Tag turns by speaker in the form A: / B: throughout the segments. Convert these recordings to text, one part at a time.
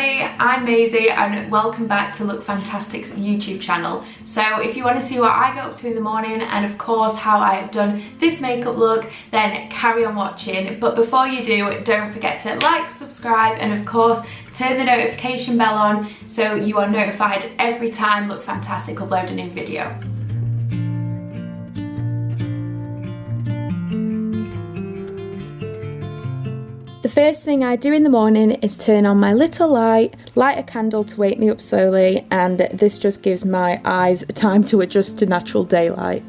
A: everybody, I'm Maisie and welcome back to Look Fantastic's YouTube channel. So if you want to see what I get up to in the morning and of course how I have done this makeup look, then carry on watching. But before you do, don't forget to like, subscribe and of course turn the notification bell on so you are notified every time Look Fantastic upload a new video. The first thing I do in the morning is turn on my little light, light a candle to wake me up slowly, and this just gives my eyes time to adjust to natural daylight.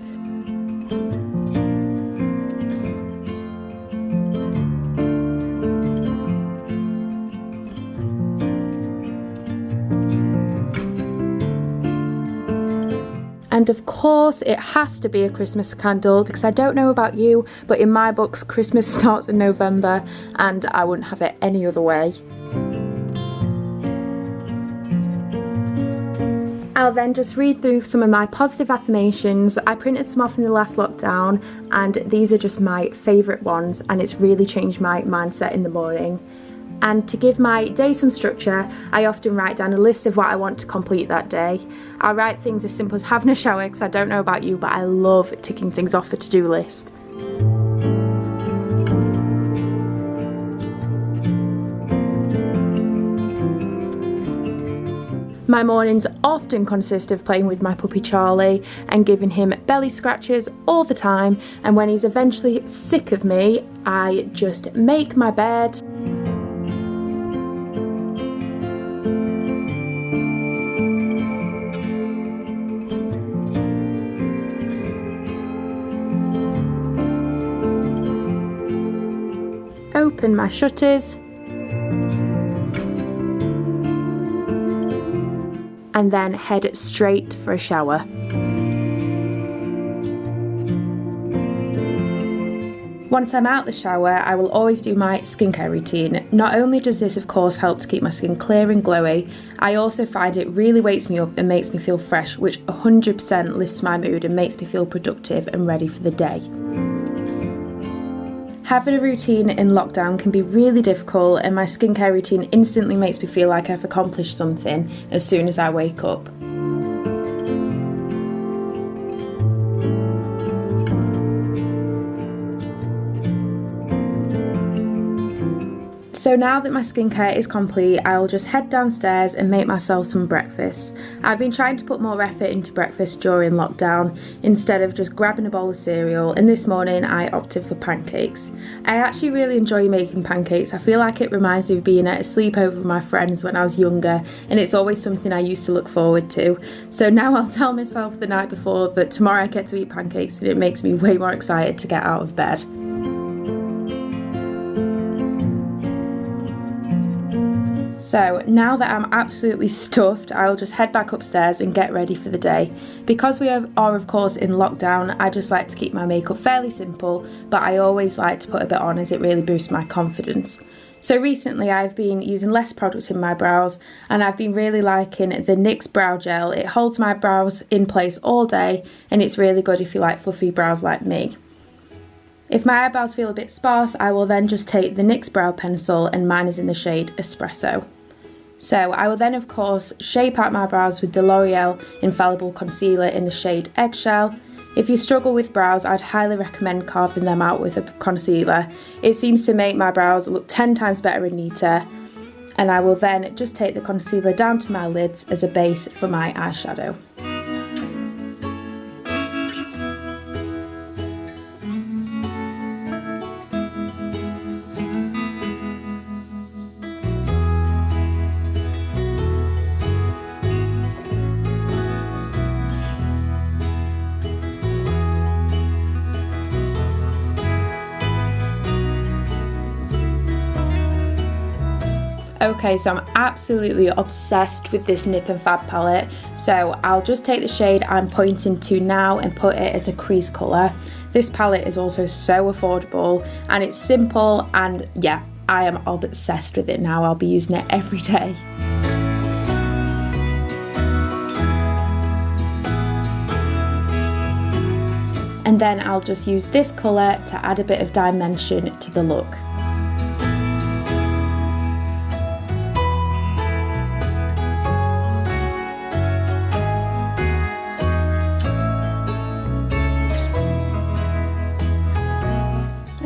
A: And of course it has to be a Christmas candle because I don't know about you, but in my books Christmas starts in November and I wouldn't have it any other way. I'll then just read through some of my positive affirmations. I printed some off in the last lockdown and these are just my favourite ones and it's really changed my mindset in the morning. And to give my day some structure, I often write down a list of what I want to complete that day. I write things as simple as having a shower because I don't know about you, but I love ticking things off a to-do list. My mornings often consist of playing with my puppy Charlie and giving him belly scratches all the time, and when he's eventually sick of me, I just make my bed. Open my shutters and then head straight for a shower. Once I'm out the shower, I will always do my skincare routine. Not only does this of course help to keep my skin clear and glowy, I also find it really wakes me up and makes me feel fresh, which 100% lifts my mood and makes me feel productive and ready for the day. Having a routine in lockdown can be really difficult and my skincare routine instantly makes me feel like I've accomplished something as soon as I wake up. So now that my skincare is complete, I'll just head downstairs and make myself some breakfast. I've been trying to put more effort into breakfast during lockdown instead of just grabbing a bowl of cereal, and this morning I opted for pancakes. I actually really enjoy making pancakes. I feel like it reminds me of being at a sleepover with my friends when I was younger, and it's always something I used to look forward to. So now I'll tell myself the night before that tomorrow I get to eat pancakes and it makes me way more excited to get out of bed. So now that I'm absolutely stuffed, I'll just head back upstairs and get ready for the day. Because we are of course in lockdown, I just like to keep my makeup fairly simple, but I always like to put a bit on as it really boosts my confidence. So recently I've been using less product in my brows and I've been really liking the NYX Brow Gel. It holds my brows in place all day and it's really good if you like fluffy brows like me. If my eyebrows feel a bit sparse, I will then just take the NYX Brow Pencil and mine is in the shade Espresso. So I will then of course shape out my brows with the L'Oreal Infallible Concealer in the shade Eggshell. If you struggle with brows, I'd highly recommend carving them out with a concealer. It seems to make my brows look 10 times better and neater. And I will then just take the concealer down to my lids as a base for my eyeshadow. Okay, so I'm absolutely obsessed with this Nip and Fab palette, so I'll just take the shade I'm pointing to now and put it as a crease colour. This palette is also so affordable and it's simple, and yeah, I am obsessed with it now. I'll be using it every day. And then I'll just use this colour to add a bit of dimension to the look.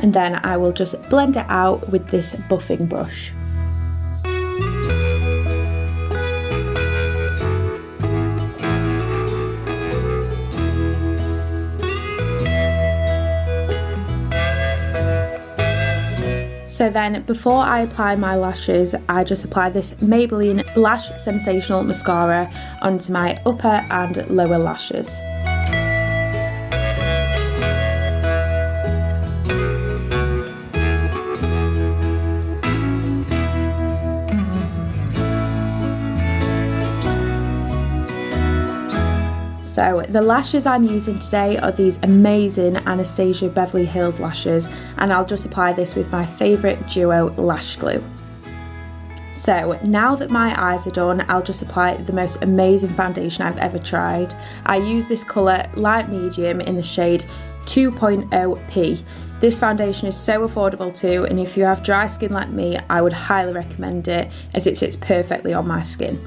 A: and then I will just blend it out with this buffing brush. So then, before I apply my lashes, I just apply this Maybelline Lash Sensational Mascara onto my upper and lower lashes. So the lashes I'm using today are these amazing Anastasia Beverly Hills lashes, and I'll just apply this with my favourite duo lash glue. So now that my eyes are done, I'll just apply the most amazing foundation I've ever tried. I use this colour light medium in the shade 2.0p. This foundation is so affordable too, and if you have dry skin like me, I would highly recommend it as it sits perfectly on my skin.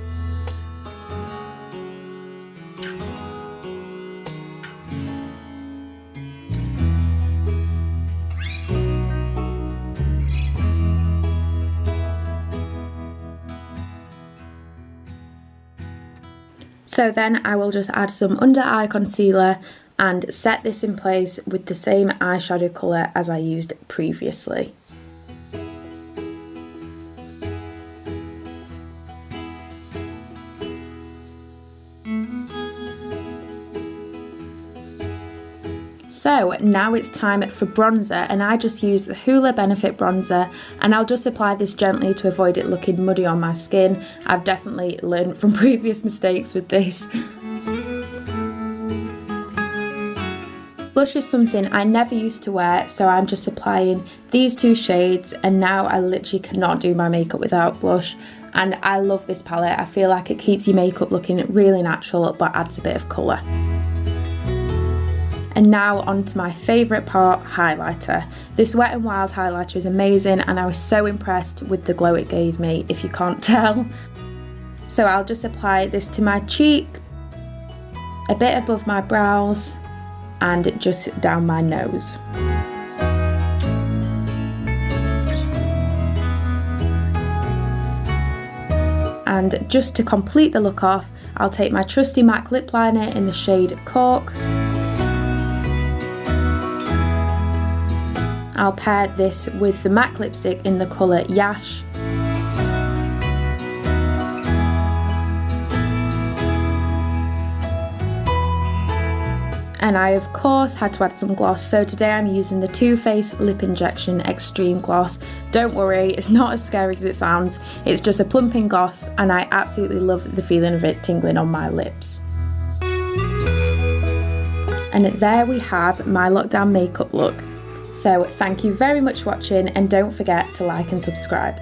A: So then I will just add some under eye concealer and set this in place with the same eyeshadow colour as I used previously. So now it's time for bronzer, and I just use the Hoola Benefit bronzer, and I'll just apply this gently to avoid it looking muddy on my skin. I've definitely learned from previous mistakes with this. Blush is something I never used to wear, so I'm just applying these two shades, and now I literally cannot do my makeup without blush. And I love this palette. I feel like it keeps your makeup looking really natural but adds a bit of colour. And now on to my favourite part, highlighter. This Wet n Wild highlighter is amazing, and I was so impressed with the glow it gave me, if you can't tell. So I'll just apply this to my cheek, a bit above my brows, and just down my nose. And just to complete the look off, I'll take my trusty MAC lip liner in the shade Cork. I'll pair this with the MAC lipstick in the colour Yash. And I of course had to add some gloss, so today I'm using the Too Faced Lip Injection Extreme Gloss. Don't worry, it's not as scary as it sounds, it's just a plumping gloss, and I absolutely love the feeling of it tingling on my lips. And there we have my lockdown makeup look. So thank you very much for watching, and don't forget to like and subscribe.